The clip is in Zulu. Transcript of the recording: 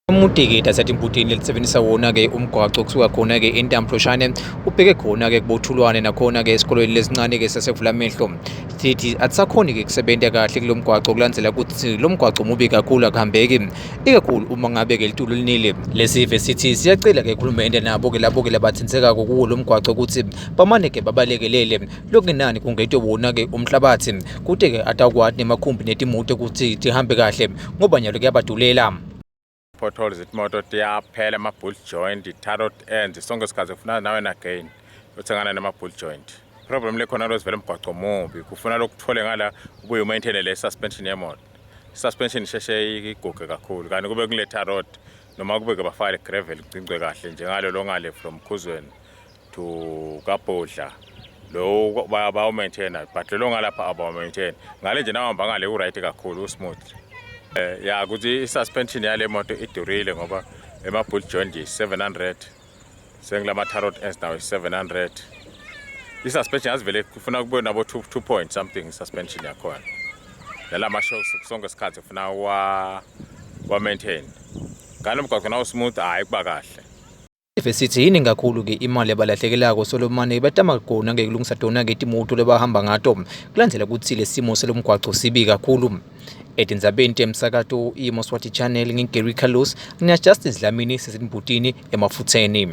Umuteketa sathi imputini lelisebenzisa wona-ke umgwaco kusuka khona-ke eNtamploshane ubheke khona-ke kubothulwane nakhona-ke esikolweni lesincane-ke sasevula-mehlo sithi akusakhoni-ke kusebenza kahle kulo mgwaco kulandzela ukuthi lo mgwaco mubi kakhulu akuhambeki ikakhulu uma ngabe-ke litulu linile lesive sithi siyacela-ke uhulumende nabo-ke labo-ke labathintekako kuwo lo mgwaco ukuthi bamane-ke babalekelele lokungenani kungethwe wona-ke umhlabathi kude-ke atakwati nemakhumbi netimoto ukuthi tihambe kahle ngoba nyalo kuyabadulela. Potholes imoto tiyaphela ama-bolt joint, i-tarot ends sonke isikhathi ufuna nawe again uthengana nama-bolt joint. Problem lekhona lo sivele umgwaco mubi kufuna lokuthole ngala ubuye umaintain le suspension yemoto. Suspension isheshe iguge kakhulu kanti kube kule tarot noma kube bafale gravel igcingwe kahle njengalo longale from Khuzweni to Kabhodla lo bayawu maintain but lo ngalapha abawu maintain ngale nje nawuhamba ngale u-right kakhulu u-smooth. Ya ukuthi i-suspension yale moto idurile ngoba ema-bolt joint yi-700 sengilama tarot ends nawo yi-700. I-suspension yazivele kufuna kube nabo 2 point something suspension yakhona nalama shocks sonke isikhathi ufuna wa maintain ngalo mgwaqo nawo smooth hayi kuba kahle. Sithi yini kakhulu-ke imali abalahlekelako Solomane batama khona ngekulungisa tona-ke timoto lebahamba ngato kulandzela ukuthi le simo selomgwaco sibi kakhulu. Edindzabeni temsakato iMoswati channel ngingeri Carlos ngina Justice Dlamini sesimbutini emafutheni.